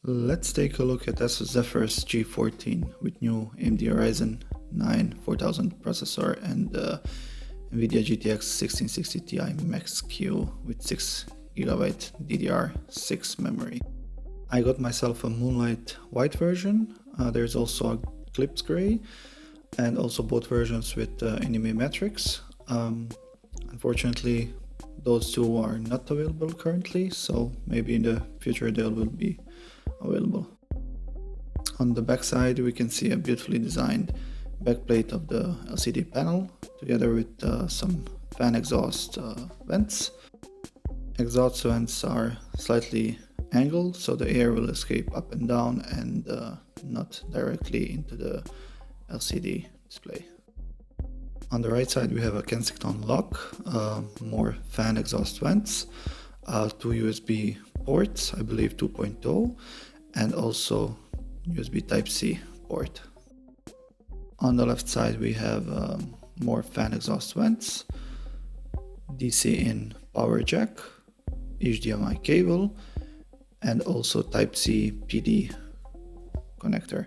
Let's take a look at ASUS Zephyrus G14 with new AMD Ryzen 9 4000 processor and NVIDIA GTX 1660 Ti Max-Q with 6GB DDR6 memory. I got myself a Moonlight white version. There's also a Eclipse gray and also both versions with anime matrix. Unfortunately, those two are not available currently, so maybe in the future they will be available. On the back side we can see a beautifully designed backplate of the LCD panel together with some fan exhaust vents. Exhaust vents are slightly angled so the air will escape up and down and not directly into the LCD display. On the right side we have a Kensington lock, more fan exhaust vents, two USB ports, I believe 2.0, and also USB Type-C port. On the left side we have more fan exhaust vents, DC in power jack, HDMI cable, and also Type-C PD connector,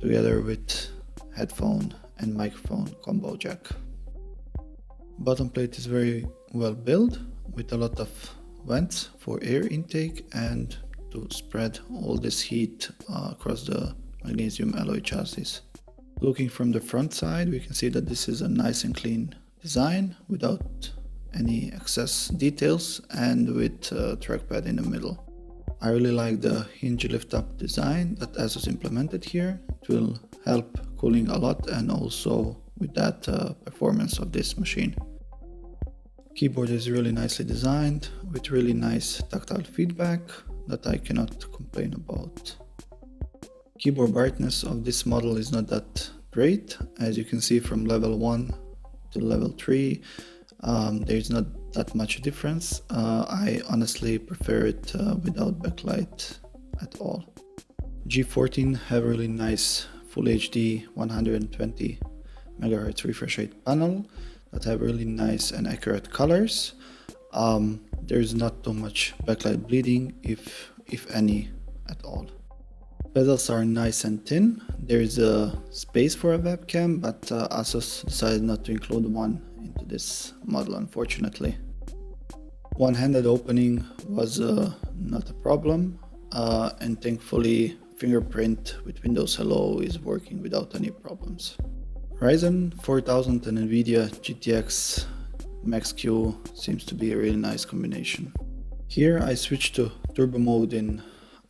together with headphone and microphone combo jack. Bottom plate is very well built with a lot of vents for air intake and to spread all this heat across the magnesium alloy chassis. Looking from the front side we can see that this is a nice and clean design without any excess details and with a trackpad in the middle. I really like the hinge lift up design that ASUS implemented here. It will help cooling a lot and also with that performance of this machine. Keyboard is really nicely designed with really nice tactile feedback that I cannot complain about. Keyboard brightness of this model is not that great. As you can see from level 1 to level 3 there is not that much difference. I honestly prefer it without backlight at all. G14 have really nice Full HD 120 MHz refresh rate panel that have really nice and accurate colors. There's not too much backlight bleeding, if any at all. Pedals are nice and thin. There is a space for a webcam, but ASUS decided not to include one into this model, unfortunately. One-handed opening was not a problem, and thankfully fingerprint with Windows Hello is working without any problems. Ryzen 4000 and NVIDIA GTX Max-Q seems to be a really nice combination. Here I switched to turbo mode in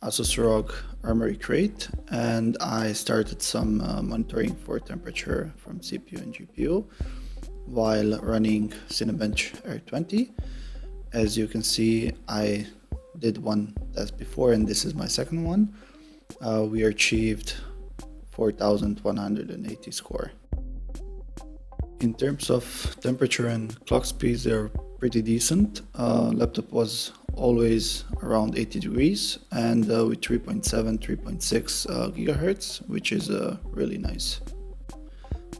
ASUS ROG Armoury Crate and I started some monitoring for temperature from CPU and GPU while running Cinebench R20. As you can see, I did one test before and this is my second one. We achieved 4180 score. In terms of temperature and clock speeds, they're pretty decent. Laptop was always around 80 degrees and with 3.6 gigahertz, which is really nice.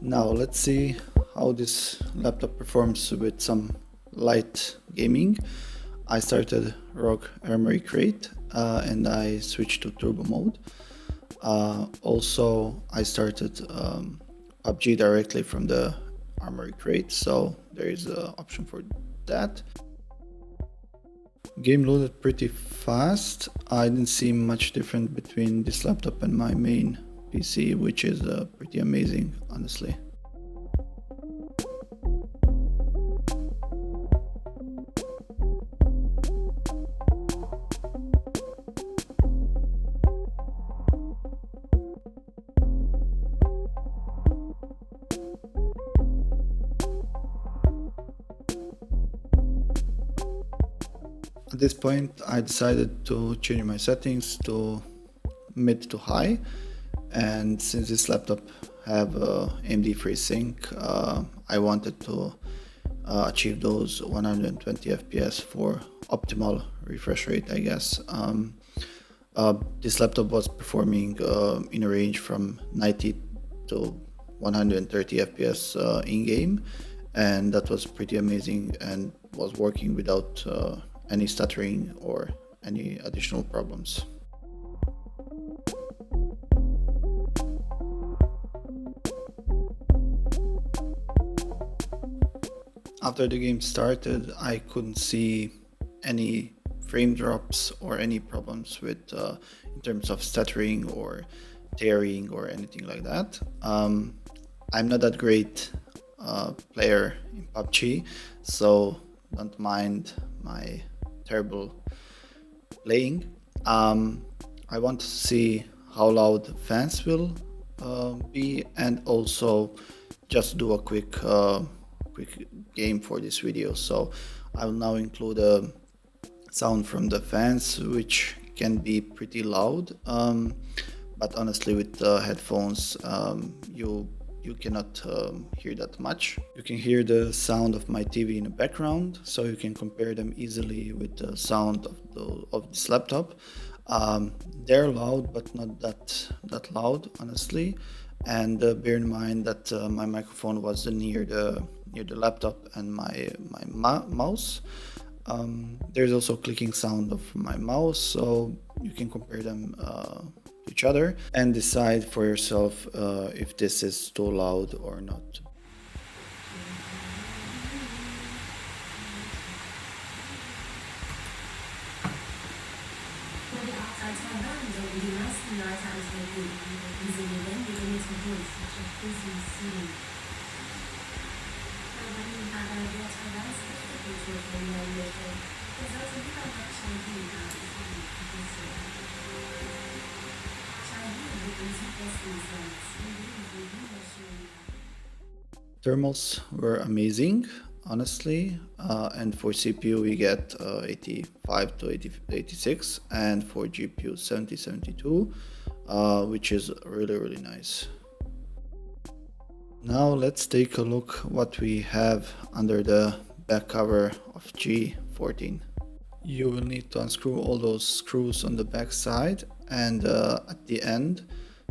Now let's see how this laptop performs with some light gaming. I started ROG Armoury Crate and I switched to turbo mode. Also I started PUBG directly from the Armoury Crate, so there is an option for that. Game loaded pretty fast. I didn't see much difference between this laptop and my main PC, which is pretty amazing, honestly. At this point I decided to change my settings to mid to high, and since this laptop have AMD FreeSync, I wanted to achieve those 120 FPS for optimal refresh rate, I guess. This laptop was performing in a range from 90 to 130 FPS in-game, and that was pretty amazing and was working without any stuttering or any additional problems. After the game started, I couldn't see any frame drops or any problems with in terms of stuttering or tearing or anything like that. I'm not that great player in PUBG, so don't mind my terrible playing. I want to see how loud fans will be, and also just do a quick game for this video. So I will now include a sound from the fans, which can be pretty loud, but honestly with the headphones you cannot hear that much. You can hear the sound of my TV in the background, so you can compare them easily with the sound of this laptop. They're loud, but not that loud, honestly. And bear in mind that my microphone was near the laptop and my mouse. There's also clicking sound of my mouse, so you can compare them to each other and decide for yourself if this is too loud or not. Thermals were amazing, honestly, and for CPU we get 85 to 86, and for GPU 7072, which is really nice. Now let's take a look what we have under the back cover of G14. You will need to unscrew all those screws on the back side, and at the end,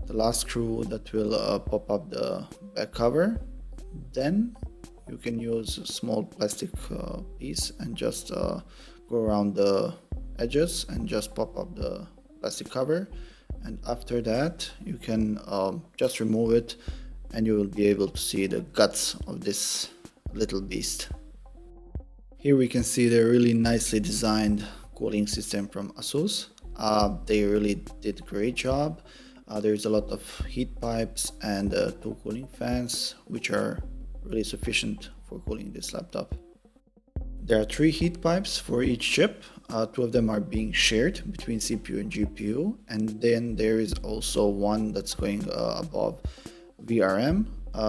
the last screw that will pop up the back cover. Then you can use a small plastic piece and just go around the edges and just pop up the plastic cover, and after that you can just remove it, and you will be able to see the guts of this little beast. Here we can see the really nicely designed cooling system from ASUS. They really did a great job. There's a lot of heat pipes and 2 cooling fans, which are really sufficient for cooling this laptop. There are 3 heat pipes for each chip. 2 of them are being shared between CPU and GPU, and then there is also one that's going above VRM,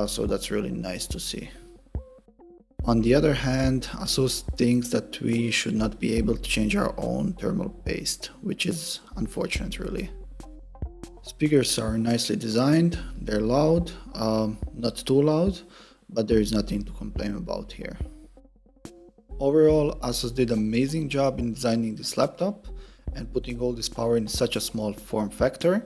so that's really nice to see. On the other hand, ASUS thinks that we should not be able to change our own thermal paste, which is unfortunate really. Speakers are nicely designed, they're loud, not too loud, but there is nothing to complain about here. Overall, ASUS did an amazing job in designing this laptop and putting all this power in such a small form factor.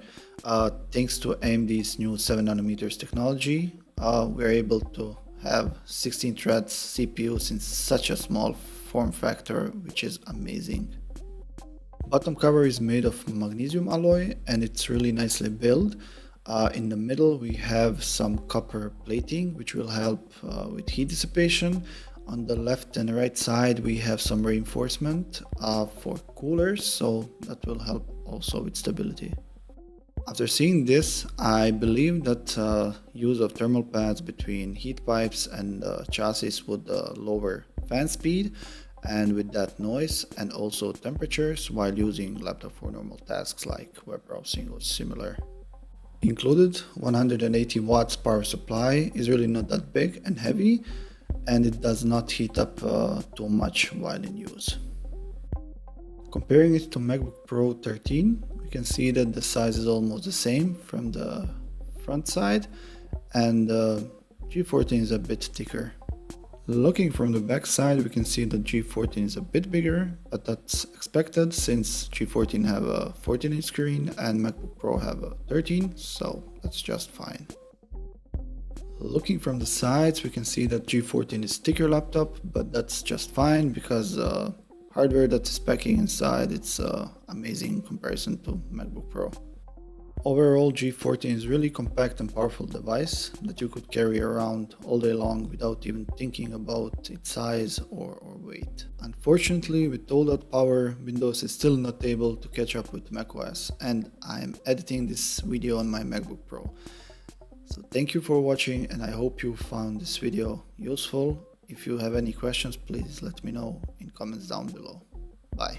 Thanks to AMD's new 7nm technology, we're able to have 16 threads CPUs in such a small form factor, which is amazing. Bottom cover is made of magnesium alloy and it's really nicely built. In the middle we have some copper plating, which will help with heat dissipation. On the left and right side we have some reinforcement for coolers, so that will help also with stability. After seeing this, I believe that use of thermal pads between heat pipes and chassis would lower fan speed, and with that noise and also temperatures while using laptop for normal tasks like web browsing or similar. Included 180 watts power supply is really not that big and heavy, and it does not heat up too much while in use. Comparing it to MacBook Pro 13, we can see that the size is almost the same from the front side, and G14 is a bit thicker. Looking from the back side, we can see that G14 is a bit bigger, but that's expected since G14 have a 14-inch screen and MacBook Pro have a 13, so that's just fine. Looking from the sides, we can see that G14 is thicker laptop, but that's just fine because hardware that is packing inside, it's amazing in comparison to MacBook Pro. Overall, G14 is really compact and powerful device that you could carry around all day long without even thinking about its size or weight. Unfortunately, with all that power, Windows is still not able to catch up with macOS, and I'm editing this video on my MacBook Pro. So thank you for watching, and I hope you found this video useful. If you have any questions, please let me know in comments down below. Bye.